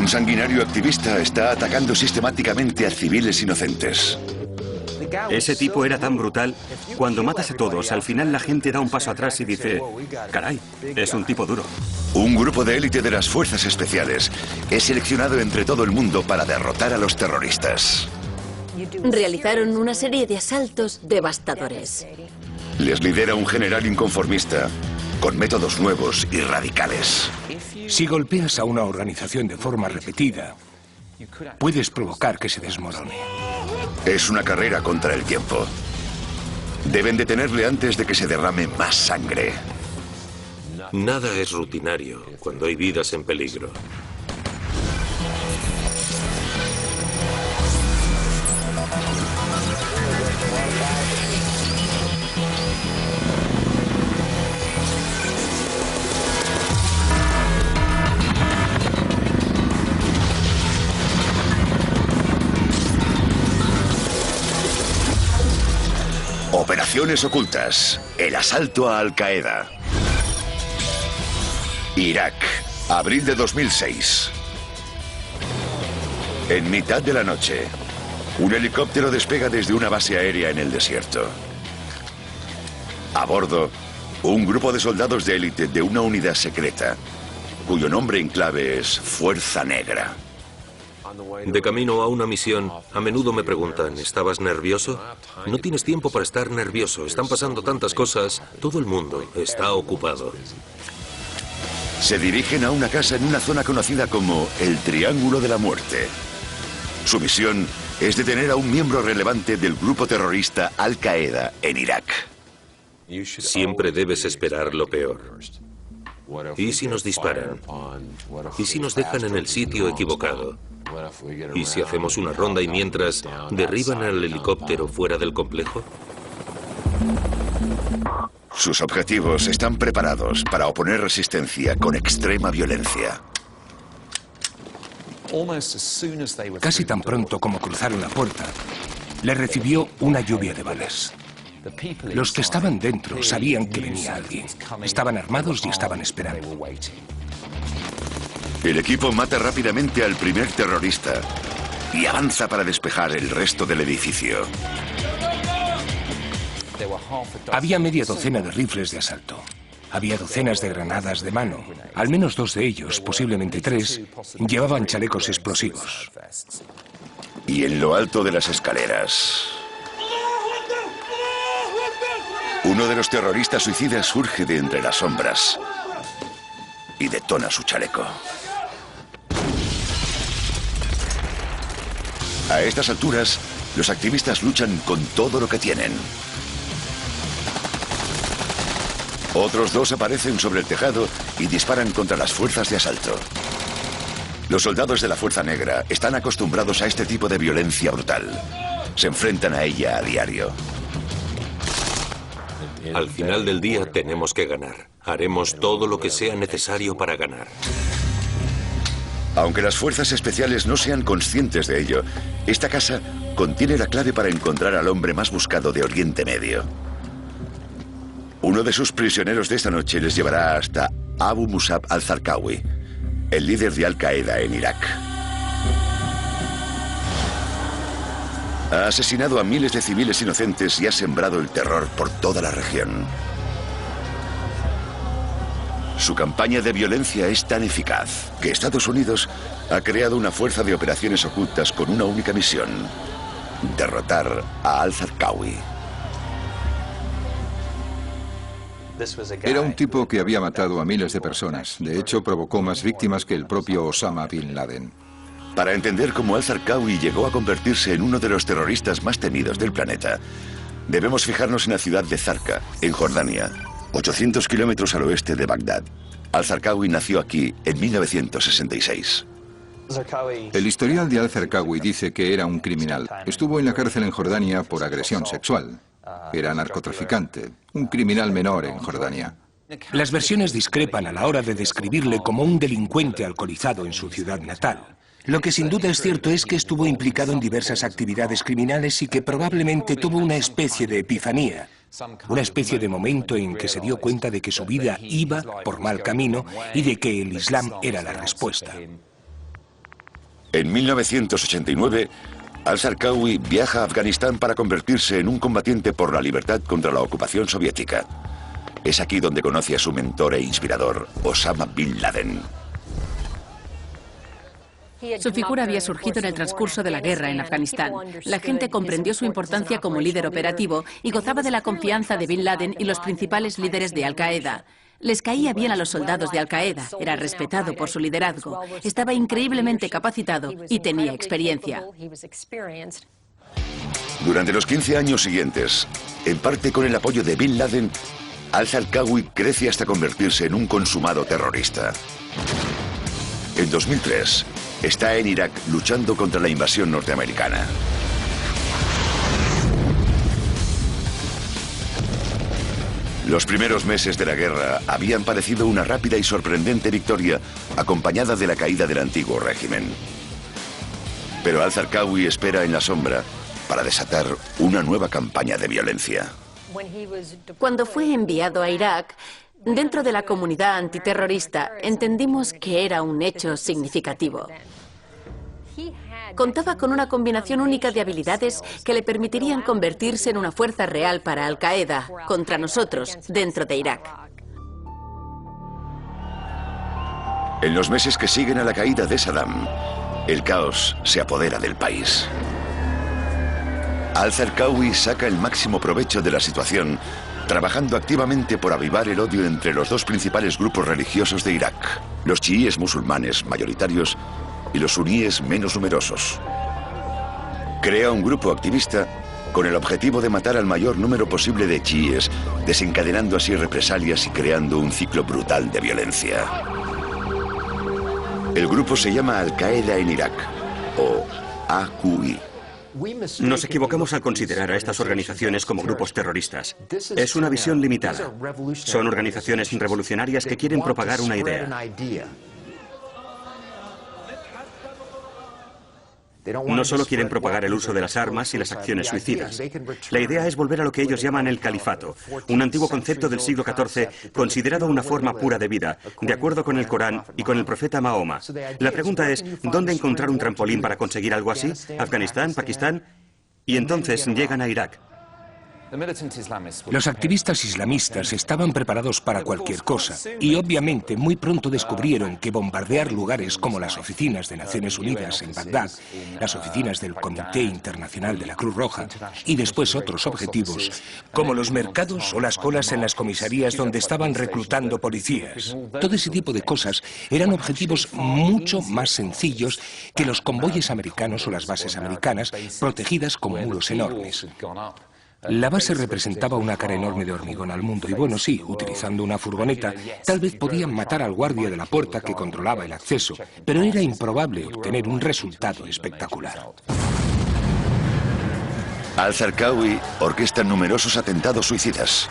Un sanguinario activista está atacando sistemáticamente a civiles inocentes. Ese tipo era tan brutal. Cuando matas a todos, al final la gente da un paso atrás y dice: caray, es un tipo duro. Un grupo de élite de las fuerzas especiales es seleccionado entre todo el mundo para derrotar a los terroristas. Realizaron una serie de asaltos devastadores. Les lidera un general inconformista, con métodos nuevos y radicales. Si golpeas a una organización de forma repetida, puedes provocar que se desmorone. Es una carrera contra el tiempo. Deben detenerle antes de que se derrame más sangre. Nada es rutinario cuando hay vidas en peligro. Operaciones ocultas. El asalto a Al-Qaeda. Irak, abril de 2006. En mitad de la noche, un helicóptero despega desde una base aérea en el desierto. A bordo, un grupo de soldados de élite de una unidad secreta, cuyo nombre en clave es Fuerza Negra. De camino a una misión, a menudo me preguntan: ¿estabas nervioso? No tienes tiempo para estar nervioso. Están pasando tantas cosas. Todo el mundo está ocupado. Se dirigen a una casa en una zona conocida como el Triángulo de la Muerte. Su misión es detener a un miembro relevante del grupo terrorista Al-Qaeda en Irak. Siempre debes esperar lo peor. ¿Y si nos disparan? ¿Y si nos dejan en el sitio equivocado? ¿Y si hacemos una ronda y mientras derriban al helicóptero fuera del complejo? Sus objetivos están preparados para oponer resistencia con extrema violencia. Casi tan pronto como cruzaron la puerta, le recibió una lluvia de balas. Los que estaban dentro sabían que venía alguien. Estaban armados y estaban esperando. El equipo mata rápidamente al primer terrorista y avanza para despejar el resto del edificio. Había media docena de rifles de asalto. Había docenas de granadas de mano. Al menos 2 de ellos, posiblemente 3, llevaban chalecos explosivos. Y en lo alto de las escaleras, uno de los terroristas suicidas surge de entre las sombras y detona su chaleco. A estas alturas, los activistas luchan con todo lo que tienen. Otros 2 aparecen sobre el tejado y disparan contra las fuerzas de asalto. Los soldados de la Fuerza Negra están acostumbrados a este tipo de violencia brutal. Se enfrentan a ella a diario. Al final del día tenemos que ganar. Haremos todo lo que sea necesario para ganar. Aunque las fuerzas especiales no sean conscientes de ello, esta casa contiene la clave para encontrar al hombre más buscado de Oriente Medio. Uno de sus prisioneros de esta noche les llevará hasta Abu Musab al-Zarqawi, el líder de Al-Qaeda en Irak. Ha asesinado a miles de civiles inocentes y ha sembrado el terror por toda la región. Su campaña de violencia es tan eficaz que Estados Unidos ha creado una fuerza de operaciones ocultas con una única misión: derrotar a al-Zarqawi. Era un tipo que había matado a miles de personas. De hecho, provocó más víctimas que el propio Osama Bin Laden. Para entender cómo al-Zarqawi llegó a convertirse en uno de los terroristas más temidos del planeta, debemos fijarnos en la ciudad de Zarqa, en Jordania, 800 kilómetros al oeste de Bagdad. Al-Zarqawi nació aquí en 1966. El historial de al-Zarqawi dice que era un criminal. Estuvo en la cárcel en Jordania por agresión sexual. Era narcotraficante, un criminal menor en Jordania. Las versiones discrepan a la hora de describirle como un delincuente alcoholizado en su ciudad natal. Lo que sin duda es cierto es que estuvo implicado en diversas actividades criminales y que probablemente tuvo una especie de epifanía, una especie de momento en que se dio cuenta de que su vida iba por mal camino y de que el Islam era la respuesta. En 1989, al-Zarqawi viaja a Afganistán para convertirse en un combatiente por la libertad contra la ocupación soviética. Es aquí donde conoce a su mentor e inspirador, Osama Bin Laden. Su figura había surgido en el transcurso de la guerra en Afganistán. La gente comprendió su importancia como líder operativo y gozaba de la confianza de Bin Laden y los principales líderes de Al-Qaeda. Les caía bien a los soldados de Al-Qaeda, era respetado por su liderazgo, estaba increíblemente capacitado y tenía experiencia. Durante los 15 años siguientes, en parte con el apoyo de Bin Laden, al-Zarqawi crece hasta convertirse en un consumado terrorista. En 2003, está en Irak luchando contra la invasión norteamericana. Los primeros meses de la guerra habían parecido una rápida y sorprendente victoria acompañada de la caída del antiguo régimen. Pero al-Zarqawi espera en la sombra para desatar una nueva campaña de violencia. Cuando fue enviado a Irak, dentro de la comunidad antiterrorista entendimos que era un hecho significativo. Contaba con una combinación única de habilidades que le permitirían convertirse en una fuerza real para Al-Qaeda contra nosotros dentro de Irak. En los meses que siguen a la caída de Saddam, el caos se apodera del país. Al-Zarqawi saca el máximo provecho de la situación, trabajando activamente por avivar el odio entre los dos principales grupos religiosos de Irak, los chiíes musulmanes mayoritarios y los suníes menos numerosos. Crea un grupo activista con el objetivo de matar al mayor número posible de chiíes, desencadenando así represalias y creando un ciclo brutal de violencia. El grupo se llama Al-Qaeda en Irak, o AQI. Nos equivocamos al considerar a estas organizaciones como grupos terroristas. Es una visión limitada. Son organizaciones revolucionarias que quieren propagar una idea. No solo quieren propagar el uso de las armas y las acciones suicidas. La idea es volver a lo que ellos llaman el califato, un antiguo concepto del siglo XIV considerado una forma pura de vida, de acuerdo con el Corán y con el profeta Mahoma. La pregunta es, ¿dónde encontrar un trampolín para conseguir algo así? ¿Afganistán? ¿Pakistán? Y entonces llegan a Irak. Los activistas islamistas estaban preparados para cualquier cosa y obviamente muy pronto descubrieron que bombardear lugares como las oficinas de Naciones Unidas en Bagdad, las oficinas del Comité Internacional de la Cruz Roja y después otros objetivos, como los mercados o las colas en las comisarías donde estaban reclutando policías. Todo ese tipo de cosas eran objetivos mucho más sencillos que los convoyes americanos o las bases americanas protegidas con muros enormes. La base representaba una cara enorme de hormigón al mundo y bueno, sí, utilizando una furgoneta, tal vez podían matar al guardia de la puerta que controlaba el acceso, pero era improbable obtener un resultado espectacular. Al-Zarqawi orquesta numerosos atentados suicidas.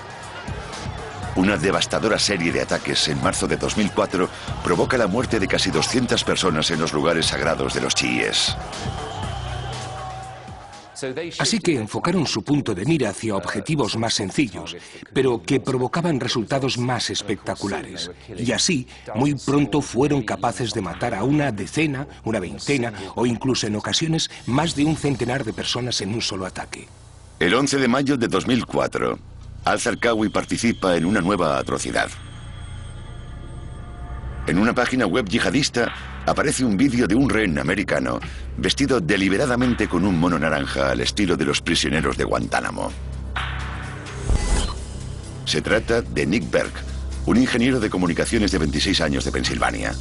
Una devastadora serie de ataques en marzo de 2004 provoca la muerte de casi 200 personas en los lugares sagrados de los chiíes. Así que enfocaron su punto de mira hacia objetivos más sencillos, pero que provocaban resultados más espectaculares. Y así, muy pronto fueron capaces de matar a una decena, una veintena o incluso en ocasiones más de un centenar de personas en un solo ataque. El 11 de mayo de 2004, Al-Zarqawi participa en una nueva atrocidad. En una página web yihadista aparece un vídeo de un rehén americano vestido deliberadamente con un mono naranja al estilo de los prisioneros de Guantánamo. Se trata de Nick Berg, un ingeniero de comunicaciones de 26 años de Pensilvania.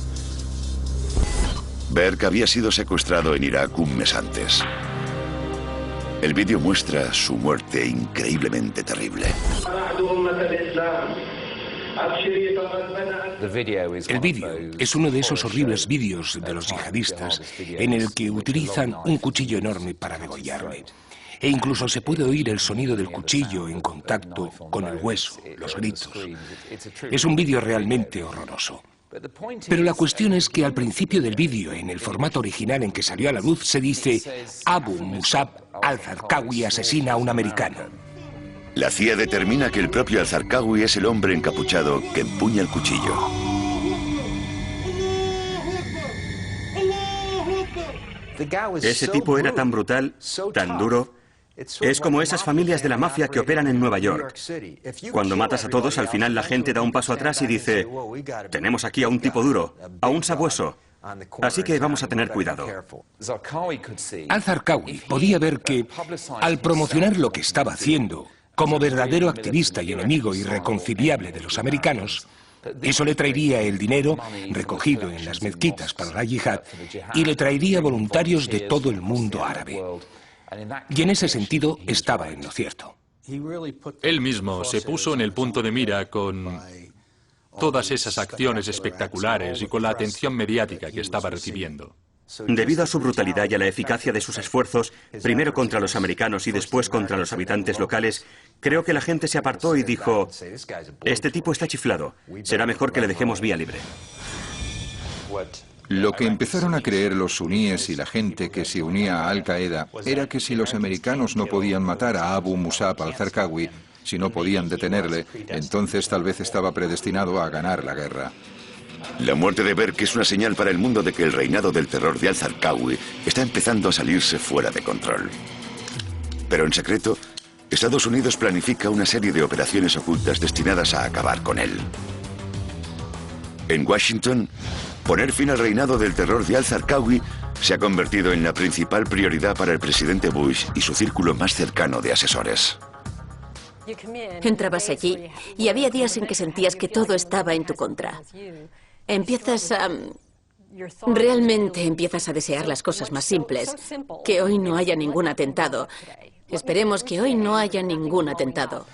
Berg había sido secuestrado en Irak un mes antes. El vídeo muestra su muerte increíblemente terrible. El vídeo es uno de esos horribles vídeos de los yihadistas en el que utilizan un cuchillo enorme para degollarme. E incluso se puede oír el sonido del cuchillo en contacto con el hueso, los gritos. Es un vídeo realmente horroroso. Pero la cuestión es que al principio del vídeo, en el formato original en que salió a la luz, se dice Abu Musab al-Zarqawi asesina a un americano. La CIA determina que el propio Al-Zarqawi es el hombre encapuchado que empuña el cuchillo. Ese tipo era tan brutal, tan duro. Es como esas familias de la mafia que operan en Nueva York. Cuando matas a todos, al final la gente da un paso atrás y dice: tenemos aquí a un tipo duro, a un sabueso. Así que vamos a tener cuidado. Al-Zarqawi podía ver que, al promocionar lo que estaba haciendo, como verdadero activista y enemigo irreconciliable de los americanos, eso le traería el dinero recogido en las mezquitas para la yihad y le traería voluntarios de todo el mundo árabe. Y en ese sentido estaba en lo cierto. Él mismo se puso en el punto de mira con todas esas acciones espectaculares y con la atención mediática que estaba recibiendo. Debido a su brutalidad y a la eficacia de sus esfuerzos, primero contra los americanos y después contra los habitantes locales, creo que la gente se apartó y dijo: este tipo está chiflado, será mejor que le dejemos vía libre. Lo que empezaron a creer los suníes y la gente que se unía a Al-Qaeda era que si los americanos no podían matar a Abu Musab al-Zarqawi, si no podían detenerle, entonces tal vez estaba predestinado a ganar la guerra. La muerte de Berke es una señal para el mundo de que el reinado del terror de al-Zarqawi está empezando a salirse fuera de control. Pero en secreto, Estados Unidos planifica una serie de operaciones ocultas destinadas a acabar con él. En Washington, poner fin al reinado del terror de al-Zarqawi se ha convertido en la principal prioridad para el presidente Bush y su círculo más cercano de asesores. Entrabas allí y había días en que sentías que todo estaba en tu contra. Realmente empiezas a desear las cosas más simples. Que hoy no haya ningún atentado. Esperemos que hoy no haya ningún atentado.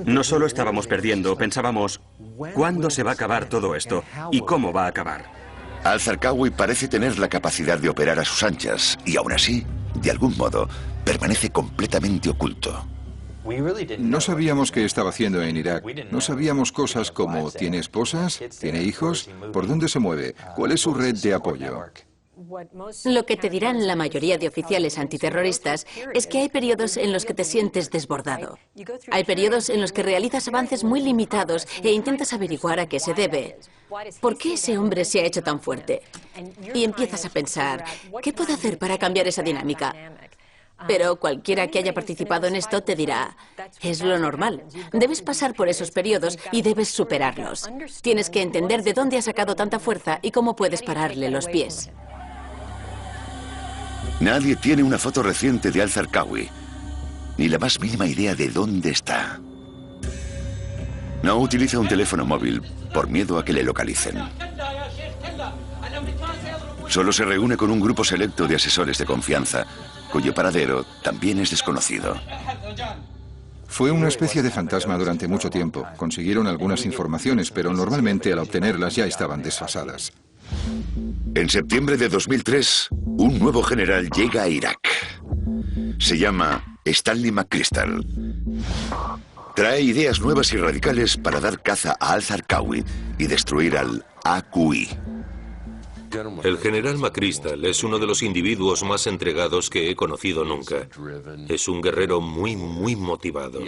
No solo estábamos perdiendo, pensábamos: ¿cuándo se va a acabar todo esto? ¿Y cómo va a acabar? Al-Zarqawi parece tener la capacidad de operar a sus anchas y aún así, de algún modo, permanece completamente oculto. No sabíamos qué estaba haciendo en Irak. No sabíamos cosas como: ¿tiene esposas? ¿Tiene hijos? ¿Por dónde se mueve? ¿Cuál es su red de apoyo? Lo que te dirán la mayoría de oficiales antiterroristas es que hay periodos en los que te sientes desbordado. Hay periodos en los que realizas avances muy limitados e intentas averiguar a qué se debe. ¿Por qué ese hombre se ha hecho tan fuerte? Y empiezas a pensar: ¿qué puedo hacer para cambiar esa dinámica? Pero cualquiera que haya participado en esto te dirá: es lo normal. Debes pasar por esos periodos y debes superarlos. Tienes que entender de dónde ha sacado tanta fuerza y cómo puedes pararle los pies. Nadie tiene una foto reciente de al-Zarqawi, ni la más mínima idea de dónde está. No utiliza un teléfono móvil por miedo a que le localicen. Solo se reúne con un grupo selecto de asesores de confianza, cuyo paradero también es desconocido. Fue una especie de fantasma durante mucho tiempo. Consiguieron algunas informaciones, pero normalmente al obtenerlas ya estaban desfasadas. En septiembre de 2003, un nuevo general llega a Irak. Se llama Stanley McChrystal. Trae ideas nuevas y radicales para dar caza a al-Zarqawi y destruir al AQI. El general McChrystal es uno de los individuos más entregados que he conocido nunca. Es un guerrero muy motivado.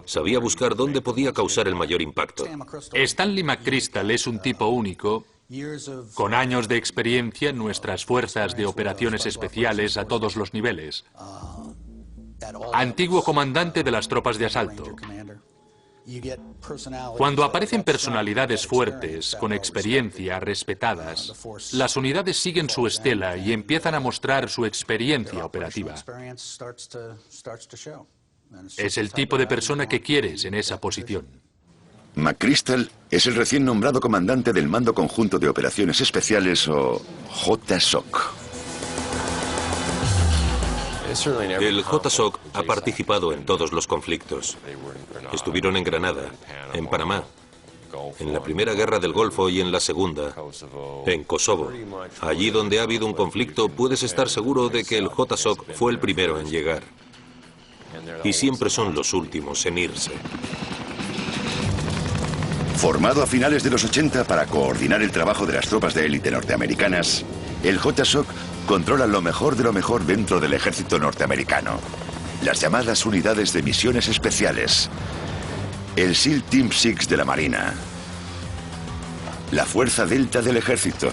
Sabía buscar dónde podía causar el mayor impacto. Stanley McChrystal es un tipo único, con años de experiencia en nuestras fuerzas de operaciones especiales a todos los niveles. Antiguo comandante de las tropas de asalto. Cuando aparecen personalidades fuertes, con experiencia, respetadas, las unidades siguen su estela y empiezan a mostrar su experiencia operativa. Es el tipo de persona que quieres en esa posición. McChrystal es el recién nombrado comandante del Mando Conjunto de Operaciones Especiales, o JSOC. El JSOC ha participado en todos los conflictos. Estuvieron en Granada, en Panamá, en la Primera Guerra del Golfo y en la Segunda, en Kosovo. Allí donde ha habido un conflicto, puedes estar seguro de que el JSOC fue el primero en llegar. Y siempre son los últimos en irse. Formado a finales de los 80 para coordinar el trabajo de las tropas de élite norteamericanas, el JSOC controla lo mejor de lo mejor dentro del ejército norteamericano. Las llamadas unidades de misiones especiales, el SEAL Team 6 de la Marina, la Fuerza Delta del Ejército,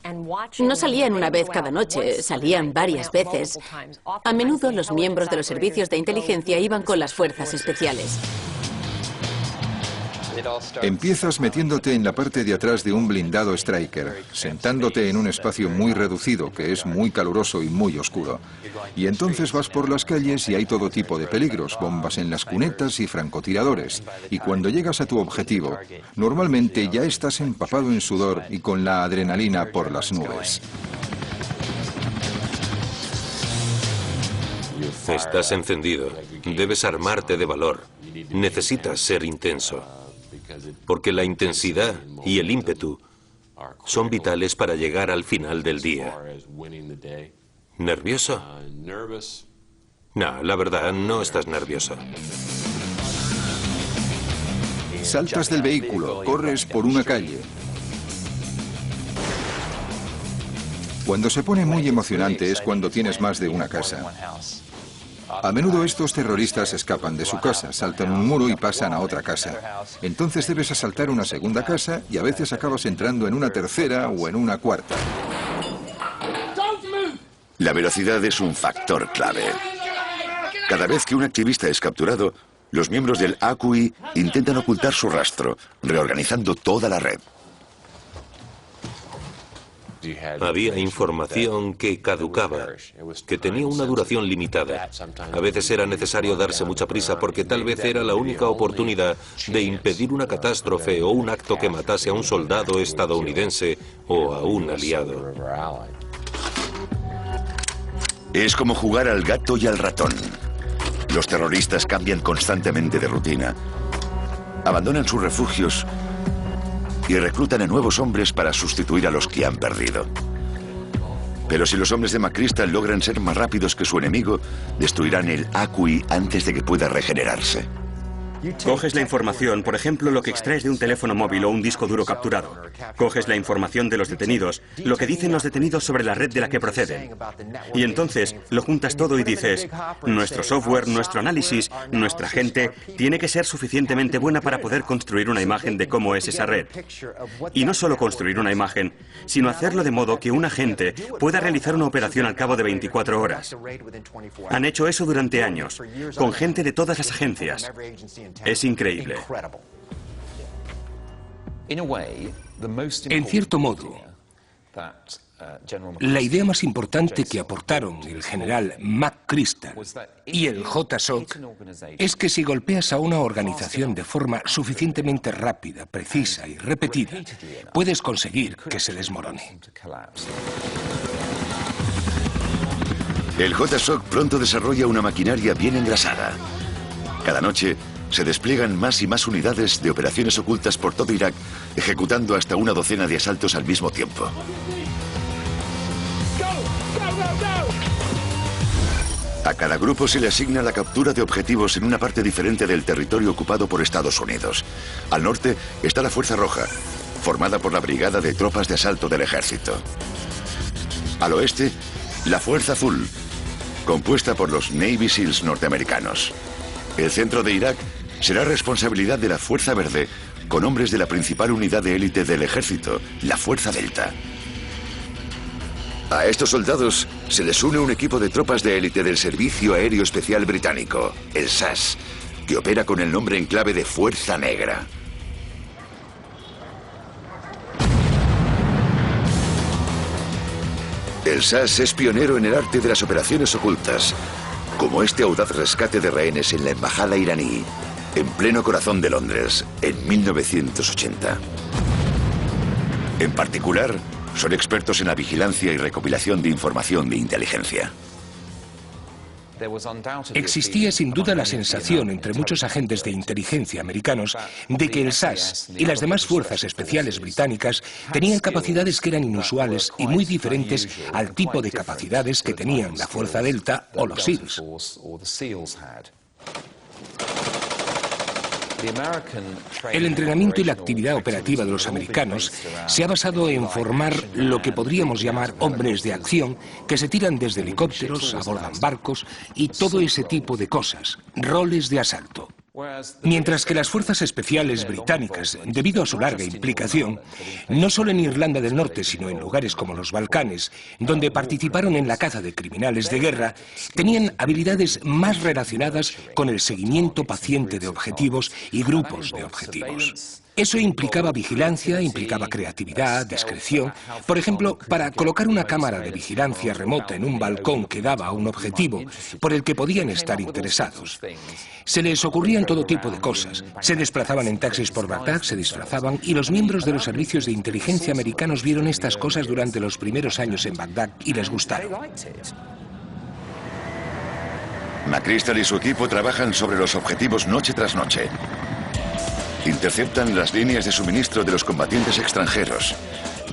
No salían una vez cada noche, salían varias veces. A menudo los miembros de los servicios de inteligencia iban con las fuerzas especiales. Empiezas metiéndote en la parte de atrás de un blindado Striker, sentándote en un espacio muy reducido, que es muy caluroso y muy oscuro. Y entonces vas por las calles y hay todo tipo de peligros, bombas en las cunetas y francotiradores. Y cuando llegas a tu objetivo, normalmente ya estás empapado en sudor y con la adrenalina por las nubes. Estás encendido. Debes armarte de valor. Necesitas ser intenso. Porque la intensidad y el ímpetu son vitales para llegar al final del día. ¿Nervioso? No, la verdad, no estás nervioso. Saltas del vehículo, corres por una calle. Cuando se pone muy emocionante es cuando tienes más de una casa. A menudo estos terroristas escapan de su casa, saltan un muro y pasan a otra casa. Entonces debes asaltar una segunda casa y a veces acabas entrando en una tercera o en una cuarta. La velocidad es un factor clave. Cada vez que un activista es capturado, los miembros del AQI intentan ocultar su rastro, reorganizando toda la red. Había información que caducaba, que tenía una duración limitada. A veces era necesario darse mucha prisa porque tal vez era la única oportunidad de impedir una catástrofe o un acto que matase a un soldado estadounidense o a un aliado. Es como jugar al gato y al ratón. Los terroristas cambian constantemente de rutina, abandonan sus refugios y reclutan a nuevos hombres para sustituir a los que han perdido. Pero si los hombres de McChrystal logran ser más rápidos que su enemigo, destruirán el AQI antes de que pueda regenerarse. Coges la información, por ejemplo, lo que extraes de un teléfono móvil o un disco duro capturado. Coges la información de los detenidos, lo que dicen los detenidos sobre la red de la que proceden. Y entonces lo juntas todo y dices, nuestro software, nuestro análisis, nuestra gente tiene que ser suficientemente buena para poder construir una imagen de cómo es esa red. Y no solo construir una imagen, sino hacerlo de modo que un agente pueda realizar una operación al cabo de 24 horas. Han hecho eso durante años, con gente de todas las agencias. Es increíble. En cierto modo, la idea más importante que aportaron el general McChrystal y el JSOC es que si golpeas a una organización de forma suficientemente rápida, precisa y repetida, puedes conseguir que se desmorone. El JSOC pronto desarrolla una maquinaria bien engrasada. Cada noche se despliegan más y más unidades de operaciones ocultas por todo Irak, ejecutando hasta una docena de asaltos al mismo tiempo. A cada grupo se le asigna la captura de objetivos en una parte diferente del territorio ocupado por Estados Unidos. Al norte está la Fuerza Roja, formada por la Brigada de Tropas de Asalto del Ejército. Al oeste, la Fuerza Azul, compuesta por los Navy SEALs norteamericanos. El centro de Irak será responsabilidad de la Fuerza Verde, con hombres de la principal unidad de élite del ejército, la Fuerza Delta. A estos soldados se les une un equipo de tropas de élite del Servicio Aéreo Especial Británico, el SAS, que opera con el nombre en clave de Fuerza Negra. El SAS es pionero en el arte de las operaciones ocultas, como este audaz rescate de rehenes en la embajada iraní, en pleno corazón de Londres, en 1980. En particular, son expertos en la vigilancia y recopilación de información de inteligencia. Existía sin duda la sensación entre muchos agentes de inteligencia americanos de que el SAS y las demás fuerzas especiales británicas tenían capacidades que eran inusuales y muy diferentes al tipo de capacidades que tenían la Fuerza Delta o los SEALs. El entrenamiento y la actividad operativa de los americanos se ha basado en formar lo que podríamos llamar hombres de acción que se tiran desde helicópteros, abordan barcos y todo ese tipo de cosas, roles de asalto. Mientras que las fuerzas especiales británicas, debido a su larga implicación, no solo en Irlanda del Norte, sino en lugares como los Balcanes, donde participaron en la caza de criminales de guerra, tenían habilidades más relacionadas con el seguimiento paciente de objetivos y grupos de objetivos. Eso implicaba vigilancia, implicaba creatividad, discreción. Por ejemplo, para colocar una cámara de vigilancia remota en un balcón que daba a un objetivo por el que podían estar interesados. Se les ocurrían todo tipo de cosas. Se desplazaban en taxis por Bagdad, se disfrazaban, y los miembros de los servicios de inteligencia americanos vieron estas cosas durante los primeros años en Bagdad y les gustaron. McChrystal y su equipo trabajan sobre los objetivos noche tras noche. Interceptan las líneas de suministro de los combatientes extranjeros.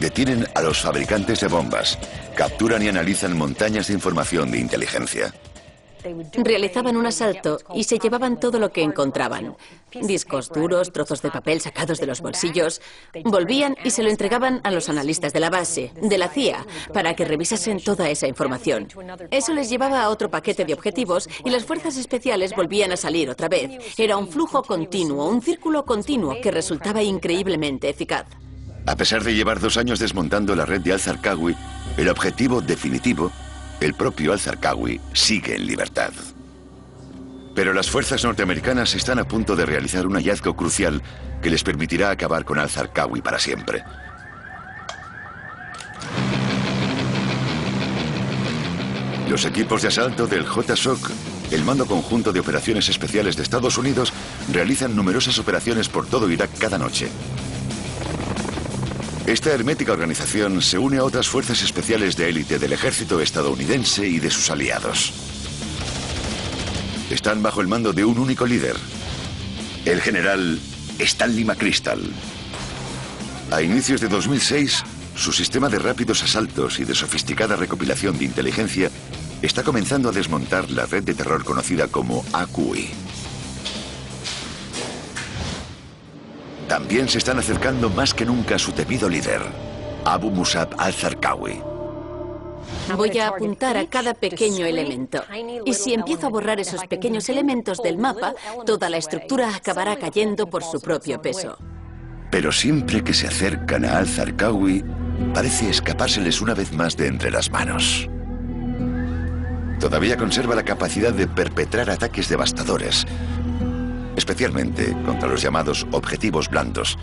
Detienen a los fabricantes de bombas. Capturan y analizan montañas de información de inteligencia. Realizaban un asalto y se llevaban todo lo que encontraban. Discos duros, trozos de papel sacados de los bolsillos. Volvían y se lo entregaban a los analistas de la base, de la CIA, para que revisasen toda esa información. Eso les llevaba a otro paquete de objetivos y las fuerzas especiales volvían a salir otra vez. Era un flujo continuo, un círculo continuo que resultaba increíblemente eficaz. A pesar de llevar 2 años desmontando la red de al-Zarqawi, el objetivo definitivo, el propio al-Zarqawi, sigue en libertad. Pero las fuerzas norteamericanas están a punto de realizar un hallazgo crucial que les permitirá acabar con al-Zarqawi para siempre. Los equipos de asalto del JSOC, el Mando Conjunto de Operaciones Especiales de Estados Unidos, realizan numerosas operaciones por todo Irak cada noche. Esta hermética organización se une a otras fuerzas especiales de élite del ejército estadounidense y de sus aliados. Están bajo el mando de un único líder, el general Stanley McChrystal. A inicios de 2006, su sistema de rápidos asaltos y de sofisticada recopilación de inteligencia está comenzando a desmontar la red de terror conocida como AQI. También se están acercando más que nunca a su temido líder, Abu Musab al-Zarqawi. Voy a apuntar a cada pequeño elemento. Y si empiezo a borrar esos pequeños elementos del mapa, toda la estructura acabará cayendo por su propio peso. Pero siempre que se acercan a al-Zarqawi, parece escapárseles una vez más de entre las manos. Todavía conserva la capacidad de perpetrar ataques devastadores, especialmente contra los llamados objetivos blandos,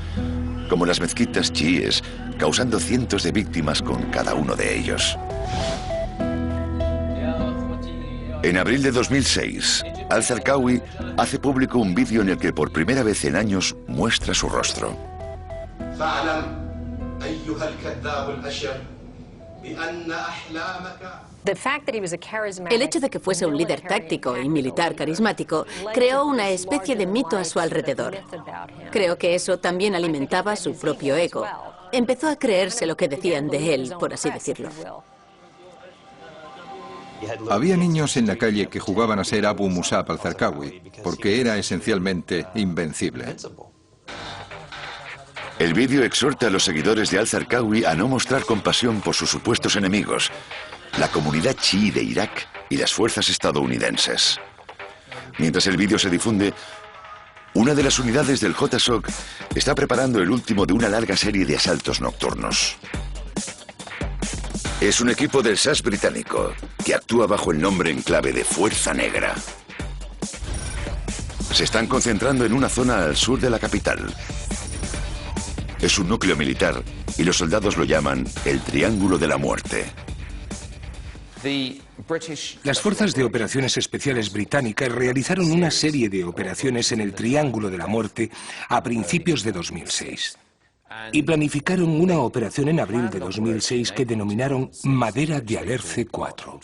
como las mezquitas chiíes, causando cientos de víctimas con cada uno de ellos. En abril de 2006, al-Zarqawi hace público un vídeo en el que por primera vez en años muestra su rostro. El hecho de que fuese un líder táctico y militar carismático creó una especie de mito a su alrededor. Creo que eso también alimentaba su propio ego. Empezó a creerse lo que decían de él, por así decirlo. Había niños en la calle que jugaban a ser Abu Musab al-Zarqawi, porque era esencialmente invencible. El vídeo exhorta a los seguidores de al-Zarqawi a no mostrar compasión por sus supuestos enemigos, la comunidad chií de Irak y las fuerzas estadounidenses. Mientras el vídeo se difunde, una de las unidades del JSOC está preparando el último de una larga serie de asaltos nocturnos. Es un equipo del SAS británico que actúa bajo el nombre en clave de Fuerza Negra. Se están concentrando en una zona al sur de la capital. Es un núcleo militar y los soldados lo llaman el Triángulo de la Muerte. Las fuerzas de operaciones especiales británicas realizaron una serie de operaciones en el Triángulo de la Muerte a principios de 2006. Y planificaron una operación en abril de 2006 que denominaron Madera de Alerce 4.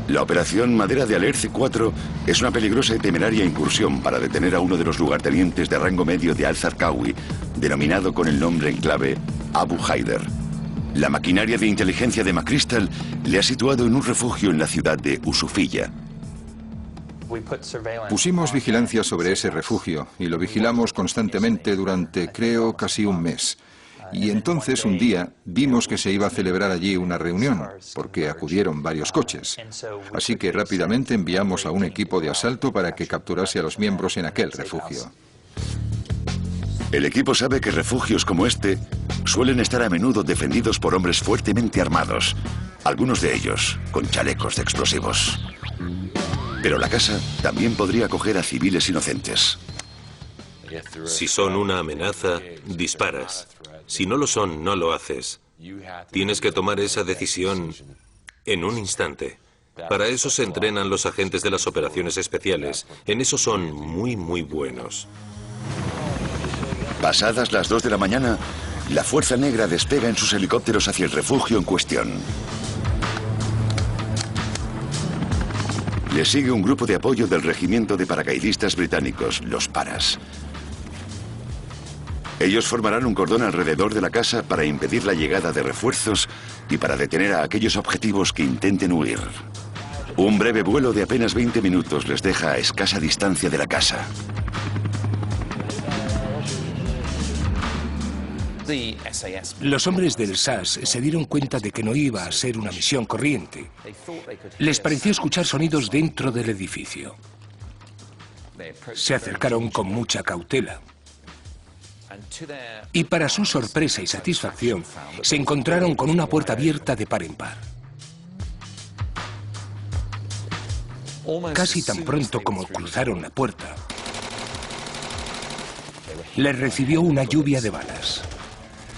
La operación Madera de Alerce 4 es una peligrosa y temeraria incursión para detener a uno de los lugartenientes de rango medio de al-Zarqawi, denominado con el nombre en clave Abu Haider. La maquinaria de inteligencia de McChrystal le ha situado en un refugio en la ciudad de Usufilla. Pusimos vigilancia sobre ese refugio y lo vigilamos constantemente durante, creo, casi un mes. Y entonces un día vimos que se iba a celebrar allí una reunión, porque acudieron varios coches. Así que rápidamente enviamos a un equipo de asalto para que capturase a los miembros en aquel refugio. El equipo sabe que refugios como este suelen estar a menudo defendidos por hombres fuertemente armados, algunos de ellos con chalecos de explosivos. Pero la casa también podría acoger a civiles inocentes. Si son una amenaza, disparas. Si no lo son, no lo haces. Tienes que tomar esa decisión en un instante. Para eso se entrenan los agentes de las operaciones especiales. En eso son muy, muy buenos. Pasadas las 2 de la mañana, la Fuerza Negra despega en sus helicópteros hacia el refugio en cuestión. Le sigue un grupo de apoyo del regimiento de paracaidistas británicos, los Paras. Ellos formarán un cordón alrededor de la casa para impedir la llegada de refuerzos y para detener a aquellos objetivos que intenten huir. Un breve vuelo de apenas 20 minutos les deja a escasa distancia de la casa. Los hombres del SAS se dieron cuenta de que no iba a ser una misión corriente. Les pareció escuchar sonidos dentro del edificio. Se acercaron con mucha cautela. Y para su sorpresa y satisfacción, se encontraron con una puerta abierta de par en par. Casi tan pronto como cruzaron la puerta, les recibió una lluvia de balas.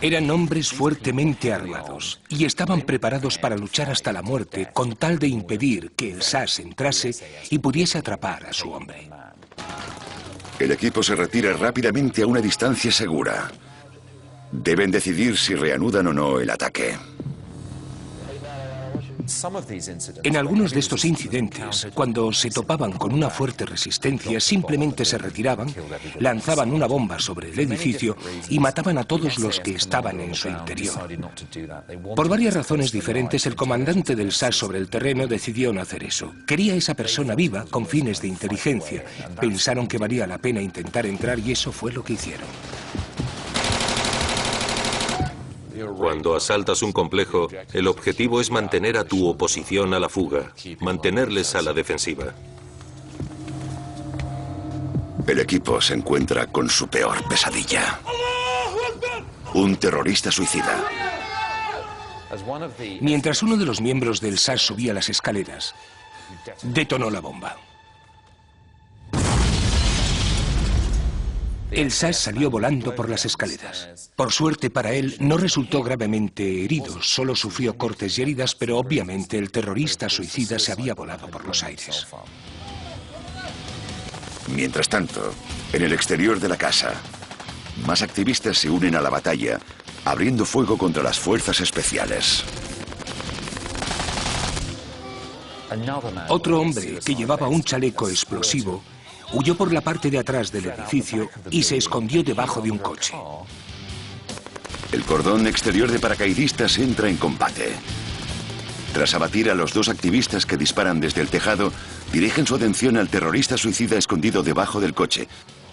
Eran hombres fuertemente armados y estaban preparados para luchar hasta la muerte con tal de impedir que el SAS entrase y pudiese atrapar a su hombre. El equipo se retira rápidamente a una distancia segura. Deben decidir si reanudan o no el ataque. En algunos de estos incidentes, cuando se topaban con una fuerte resistencia, simplemente se retiraban, lanzaban una bomba sobre el edificio y mataban a todos los que estaban en su interior. Por varias razones diferentes, el comandante del SAS sobre el terreno decidió no hacer eso. Quería a esa persona viva con fines de inteligencia. Pensaron que valía la pena intentar entrar y eso fue lo que hicieron. Cuando asaltas un complejo, el objetivo es mantener a tu oposición a la fuga, mantenerles a la defensiva. El equipo se encuentra con su peor pesadilla. Un terrorista suicida. Mientras uno de los miembros del SAS subía las escaleras, detonó la bomba. El SAS salió volando por las escaleras. Por suerte para él, no resultó gravemente herido, solo sufrió cortes y heridas, pero obviamente el terrorista suicida se había volado por los aires. Mientras tanto, en el exterior de la casa, más activistas se unen a la batalla, abriendo fuego contra las fuerzas especiales. Otro hombre que llevaba un chaleco explosivo huyó por la parte de atrás del edificio y se escondió debajo de un coche. El cordón exterior de paracaidistas entra en combate. Tras abatir a los 2 activistas que disparan desde el tejado, dirigen su atención al terrorista suicida escondido debajo del coche.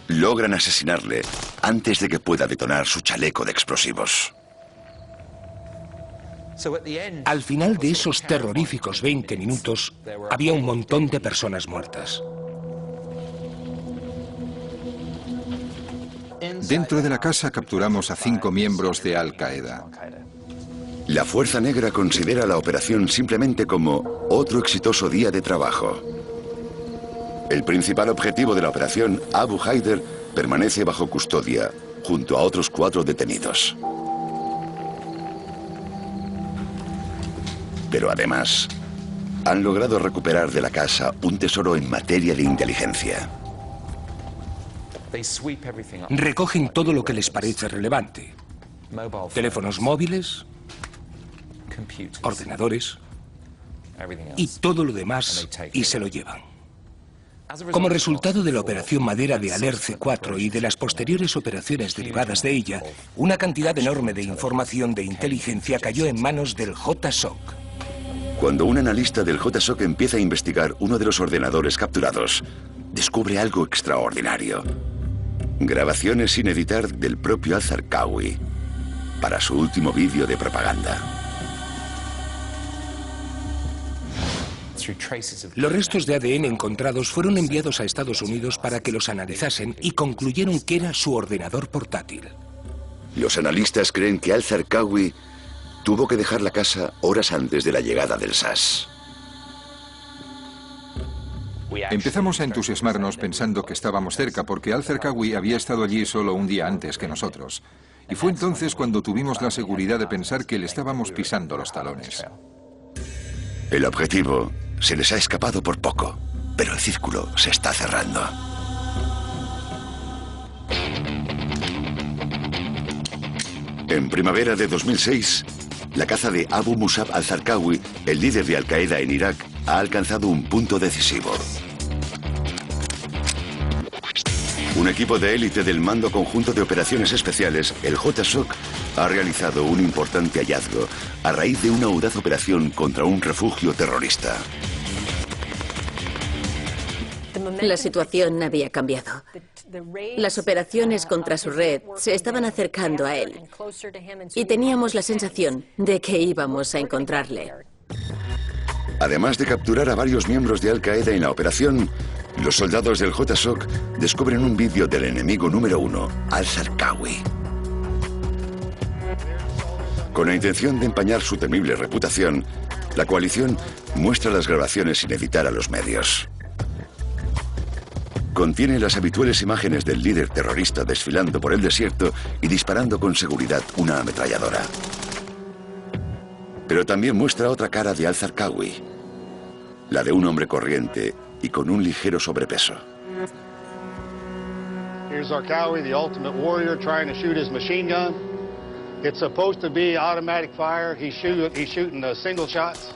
Logran asesinarle antes de que pueda detonar su chaleco de explosivos. Al final de esos terroríficos 20 minutos, había un montón de personas muertas. Dentro de la casa capturamos a 5 miembros de Al-Qaeda. La Fuerza Negra considera la operación simplemente como otro exitoso día de trabajo. El principal objetivo de la operación, Abu Haider, permanece bajo custodia, junto a otros 4 detenidos. Pero además, han logrado recuperar de la casa un tesoro en materia de inteligencia. Recogen todo lo que les parece relevante. Teléfonos móviles, ordenadores y todo lo demás y se lo llevan. Como resultado de la operación Madera de Aler C4 y de las posteriores operaciones derivadas de ella, una cantidad enorme de información de inteligencia cayó en manos del JSOC. Cuando un analista del JSOC empieza a investigar uno de los ordenadores capturados, descubre algo extraordinario. Grabaciones sin editar del propio al-Zarqawi. para su último vídeo de propaganda. Los restos de ADN encontrados fueron enviados a Estados Unidos para que los analizasen y concluyeron que era su ordenador portátil. Los analistas creen que al-Zarqawi tuvo que dejar la casa horas antes de la llegada del SAS. Empezamos a entusiasmarnos pensando que estábamos cerca porque al-Zarqawi había estado allí solo un día antes que nosotros. Y fue entonces cuando tuvimos la seguridad de pensar que le estábamos pisando los talones. El objetivo se les ha escapado por poco, pero el círculo se está cerrando. En primavera de 2006, la caza de Abu Musab al-Zarqawi, el líder de Al-Qaeda en Irak, ha alcanzado un punto decisivo. Un equipo de élite del Mando Conjunto de Operaciones Especiales, el JSOC, ha realizado un importante hallazgo a raíz de una audaz operación contra un refugio terrorista. La situación había cambiado. Las operaciones contra su red se estaban acercando a él y teníamos la sensación de que íbamos a encontrarle. Además de capturar a varios miembros de Al-Qaeda en la operación, los soldados del JSOC descubren un vídeo del enemigo número 1, al-Zarqawi. Con la intención de empañar su temible reputación, la coalición muestra las grabaciones sin editar a los medios. Contiene las habituales imágenes del líder terrorista desfilando por el desierto y disparando con seguridad una ametralladora. Pero también muestra otra cara de al-Zarqawi, la de un hombre corriente y con un ligero sobrepeso. Here's Zarqawi, the ultimate warrior, trying to shoot his machine gun. It's supposed to be automatic fire. He's shooting single shots.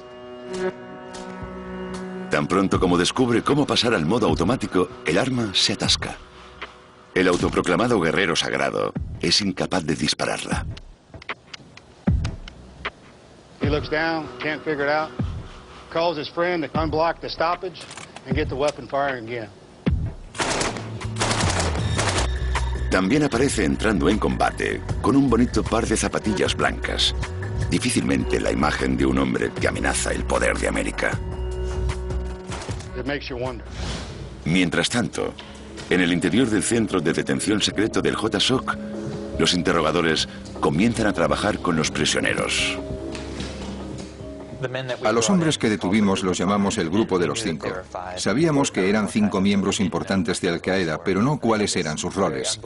Tan pronto como descubre cómo pasar al modo automático, el arma se atasca. El autoproclamado guerrero sagrado es incapaz de dispararla. He looks down, can't figure it out. Calls his friend to unblock the stoppage and get the weapon firing again. También aparece entrando en combate con un bonito par de zapatillas blancas. Difícilmente la imagen de un hombre que amenaza el poder de América. Mientras tanto, en el interior del centro de detención secreto del JSOC, los interrogadores comienzan a trabajar con los prisioneros. A los hombres que detuvimos los llamamos el Grupo de los 5. Sabíamos que eran 5 miembros importantes de Al-Qaeda, pero no cuáles eran sus roles.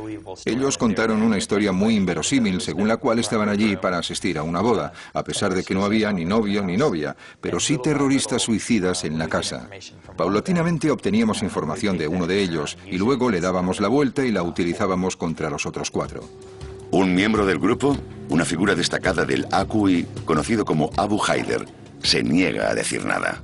Ellos contaron una historia muy inverosímil, según la cual estaban allí para asistir a una boda, a pesar de que no había ni novio ni novia, pero sí terroristas suicidas en la casa. Paulatinamente obteníamos información de uno de ellos y luego le dábamos la vuelta y la utilizábamos contra los otros 4. Un miembro del grupo, una figura destacada del AQI, conocido como Abu Haider, se niega a decir nada.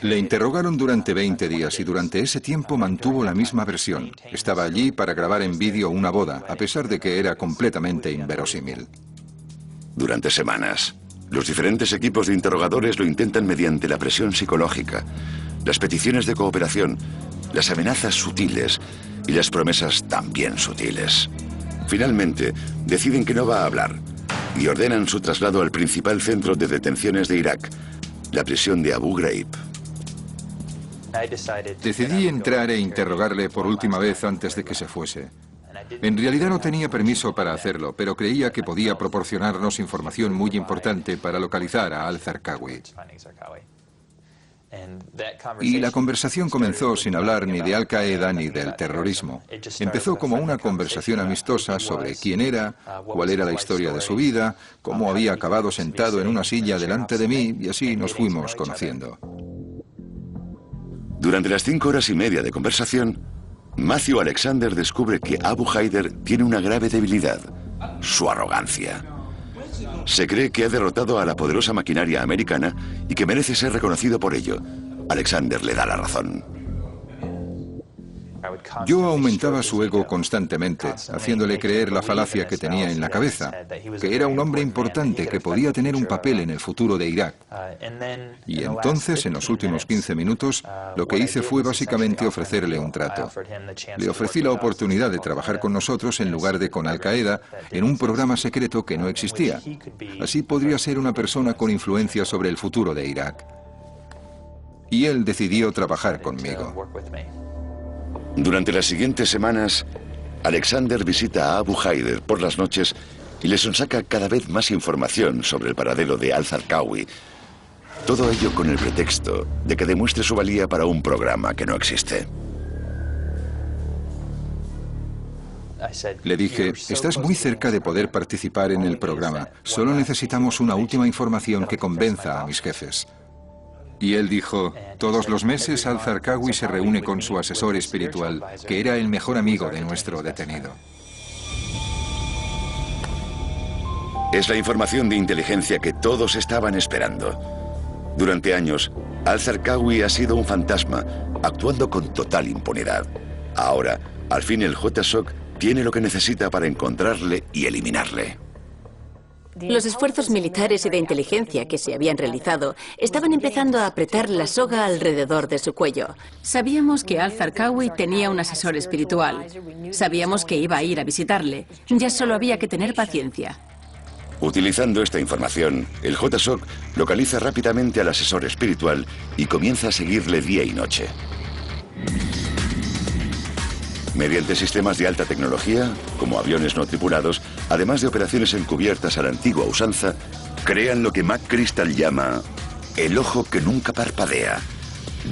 Le interrogaron durante 20 días y durante ese tiempo mantuvo la misma versión. Estaba allí para grabar en vídeo una boda, a pesar de que era completamente inverosímil. Durante semanas, los diferentes equipos de interrogadores lo intentan mediante la presión psicológica, las peticiones de cooperación, las amenazas sutiles y las promesas también sutiles. Finalmente, deciden que no va a hablar y ordenan su traslado al principal centro de detenciones de Irak, la prisión de Abu Ghraib. Decidí entrar e interrogarle por última vez antes de que se fuese. En realidad no tenía permiso para hacerlo, pero creía que podía proporcionarnos información muy importante para localizar a al-Zarqawi. Y la conversación comenzó sin hablar ni de Al-Qaeda ni del terrorismo. Empezó como una conversación amistosa sobre quién era, cuál era la historia de su vida, cómo había acabado sentado en una silla delante de mí, y así nos fuimos conociendo. Durante las 5 horas y media de conversación, Matthew Alexander descubre que Abu Haider tiene una grave debilidad: su arrogancia. Se cree que ha derrotado a la poderosa maquinaria americana y que merece ser reconocido por ello. Alexander le da la razón. Yo aumentaba su ego constantemente, haciéndole creer la falacia que tenía en la cabeza, que era un hombre importante que podía tener un papel en el futuro de Irak. Y entonces, en los últimos 15 minutos, lo que hice fue básicamente ofrecerle un trato. Le ofrecí la oportunidad de trabajar con nosotros en lugar de con Al-Qaeda en un programa secreto que no existía. Así podría ser una persona con influencia sobre el futuro de Irak. Y él decidió trabajar conmigo. Durante las siguientes semanas, Alexander visita a Abu Haider por las noches y le sonsaca cada vez más información sobre el paradero de Al-Zarqawi. Todo ello con el pretexto de que demuestre su valía para un programa que no existe. Le dije, estás muy cerca de poder participar en el programa. Solo necesitamos una última información que convenza a mis jefes. Y él dijo, todos los meses Al-Zarqawi se reúne con su asesor espiritual, que era el mejor amigo de nuestro detenido. Es la información de inteligencia que todos estaban esperando. Durante años, Al-Zarqawi ha sido un fantasma, actuando con total impunidad. Ahora, al fin el JSOC tiene lo que necesita para encontrarle y eliminarle. Los esfuerzos militares y de inteligencia que se habían realizado estaban empezando a apretar la soga alrededor de su cuello. Sabíamos que Al-Zarqawi tenía un asesor espiritual. Sabíamos que iba a ir a visitarle. Ya solo había que tener paciencia. Utilizando esta información, el JSOC localiza rápidamente al asesor espiritual y comienza a seguirle día y noche. Mediante sistemas de alta tecnología, como aviones no tripulados, además de operaciones encubiertas a la antigua usanza, crean lo que McChrystal llama el ojo que nunca parpadea.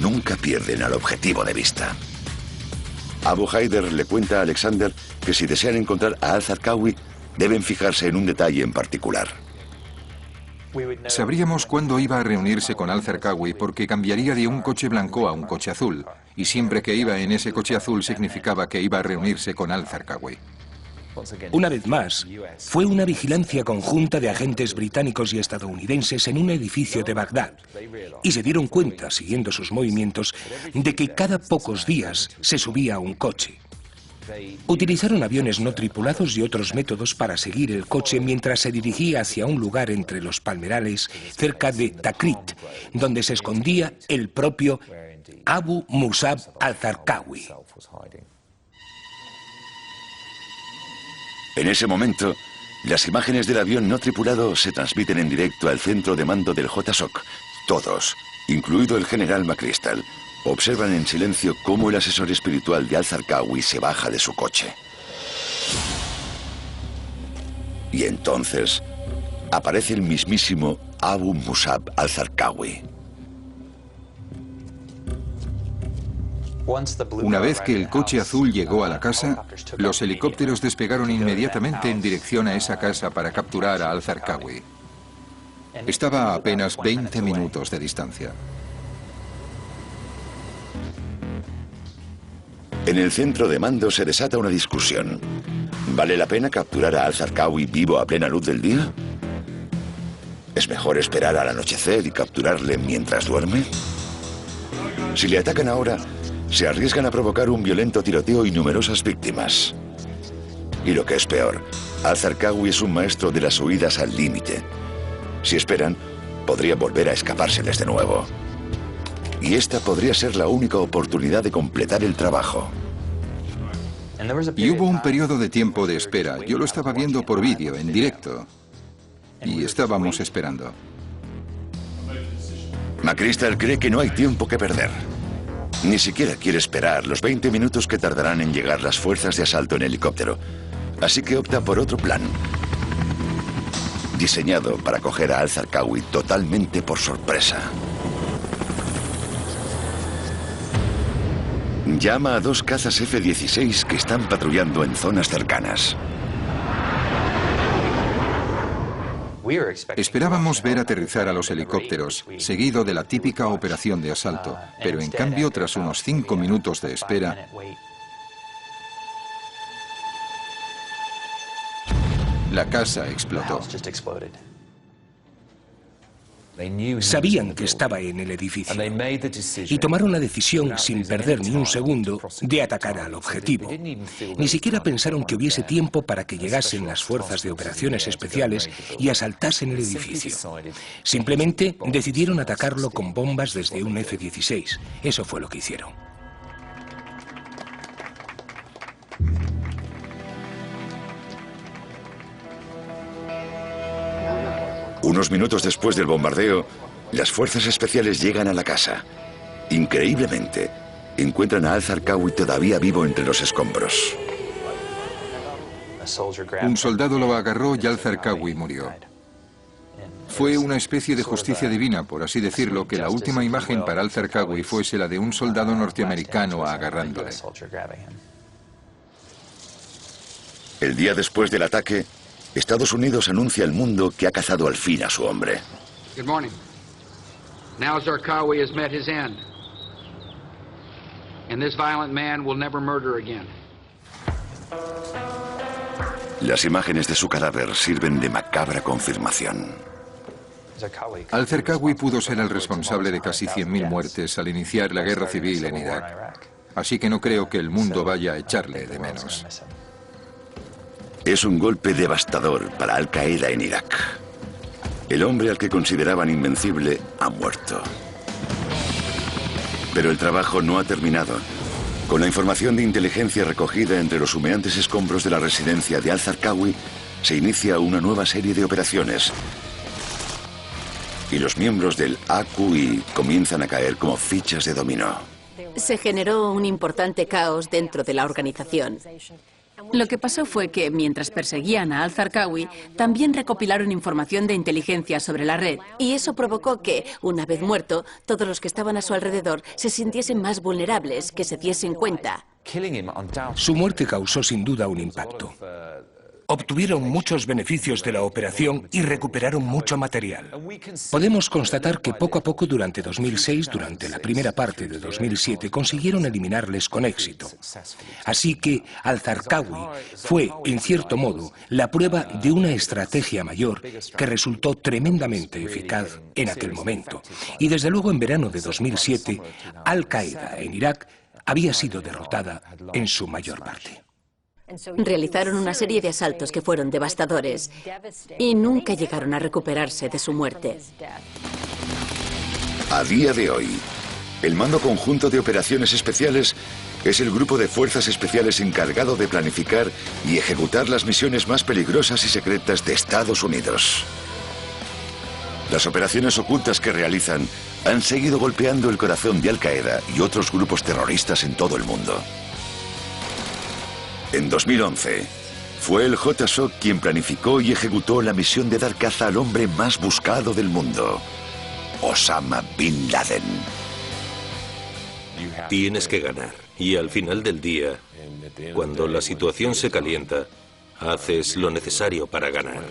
Nunca pierden al objetivo de vista. Abu Haider le cuenta a Alexander que si desean encontrar a Al-Zarqawi, deben fijarse en un detalle en particular. Sabríamos cuándo iba a reunirse con Al-Zarqawi porque cambiaría de un coche blanco a un coche azul. Y siempre que iba en ese coche azul significaba que iba a reunirse con Al-Zarqawi. Una vez más, fue una vigilancia conjunta de agentes británicos y estadounidenses en un edificio de Bagdad. Y se dieron cuenta, siguiendo sus movimientos, de que cada pocos días se subía a un coche. Utilizaron aviones no tripulados y otros métodos para seguir el coche mientras se dirigía hacia un lugar entre los palmerales cerca de Takrit, donde se escondía el propio Abu Musab al-Zarqawi. En ese momento, las imágenes del avión no tripulado se transmiten en directo al centro de mando del JSOC. Todos, incluido el general McChrystal, observan en silencio cómo el asesor espiritual de Al-Zarqawi se baja de su coche. Y entonces aparece el mismísimo Abu Musab al-Zarqawi. Una vez que el coche azul llegó a la casa, los helicópteros despegaron inmediatamente en dirección a esa casa para capturar a Al-Zarqawi. Estaba a apenas 20 minutos de distancia. En el centro de mando se desata una discusión. ¿Vale la pena capturar a Al-Zarqawi vivo a plena luz del día? ¿Es mejor esperar al anochecer y capturarle mientras duerme? Si le atacan ahora, se arriesgan a provocar un violento tiroteo y numerosas víctimas. Y lo que es peor, Al-Zarqawi es un maestro de las huidas al límite. Si esperan, podría volver a escapárseles de nuevo. Y esta podría ser la única oportunidad de completar el trabajo. Y hubo un periodo de tiempo de espera. Yo lo estaba viendo por vídeo, en directo. Y estábamos esperando. McChrystal cree que no hay tiempo que perder. Ni siquiera quiere esperar los 20 minutos que tardarán en llegar las fuerzas de asalto en helicóptero. Así que opta por otro plan, diseñado para coger a Al-Zarqawi totalmente por sorpresa. Llama a 2 cazas F-16 que están patrullando en zonas cercanas. Esperábamos ver aterrizar a los helicópteros, seguido de la típica operación de asalto, pero en cambio, tras unos 5 minutos de espera, la casa explotó. Sabían que estaba en el edificio y tomaron la decisión, sin perder ni un segundo, de atacar al objetivo. Ni siquiera pensaron que hubiese tiempo para que llegasen las fuerzas de operaciones especiales y asaltasen el edificio. Simplemente decidieron atacarlo con bombas desde un F-16. Eso fue lo que hicieron. Unos minutos después del bombardeo, las fuerzas especiales llegan a la casa. Increíblemente, encuentran a al-Zarqawi todavía vivo entre los escombros. Un soldado lo agarró y al-Zarqawi murió. Fue una especie de justicia divina, por así decirlo, que la última imagen para al-Zarqawi fuese la de un soldado norteamericano agarrándole. El día después del ataque, Estados Unidos anuncia al mundo que ha cazado al fin a su hombre. Good morning. Now Zarqawi has met his end. And this violent man will never murder again. Las imágenes de su cadáver sirven de macabra confirmación. Al-Zarqawi pudo ser el responsable de casi 100.000 muertes al iniciar la guerra civil en Irak. Así que no creo que el mundo vaya a echarle de menos. Es un golpe devastador para Al-Qaeda en Irak. El hombre al que consideraban invencible ha muerto. Pero el trabajo no ha terminado. Con la información de inteligencia recogida entre los humeantes escombros de la residencia de al-Zarqawi, se inicia una nueva serie de operaciones. Y los miembros del AQI comienzan a caer como fichas de dominó. Se generó un importante caos dentro de la organización. Lo que pasó fue que, mientras perseguían a al-Zarqawi, también recopilaron información de inteligencia sobre la red. Y eso provocó que, una vez muerto, todos los que estaban a su alrededor se sintiesen más vulnerables, que se diesen cuenta. Su muerte causó sin duda un impacto. Obtuvieron muchos beneficios de la operación y recuperaron mucho material. Podemos constatar que poco a poco durante 2006, durante la primera parte de 2007, consiguieron eliminarles con éxito. Así que al-Zarqawi fue, en cierto modo, la prueba de una estrategia mayor que resultó tremendamente eficaz en aquel momento. Y desde luego en verano de 2007, Al-Qaeda en Irak había sido derrotada en su mayor parte. Realizaron una serie de asaltos que fueron devastadores y nunca llegaron a recuperarse de su muerte. A día de hoy, el Mando Conjunto de Operaciones Especiales es el grupo de fuerzas especiales encargado de planificar y ejecutar las misiones más peligrosas y secretas de Estados Unidos. Las operaciones ocultas que realizan han seguido golpeando el corazón de Al-Qaeda y otros grupos terroristas en todo el mundo. En 2011, fue el JSOC quien planificó y ejecutó la misión de dar caza al hombre más buscado del mundo, Osama Bin Laden. Tienes que ganar. Y al final del día, cuando la situación se calienta, haces lo necesario para ganar.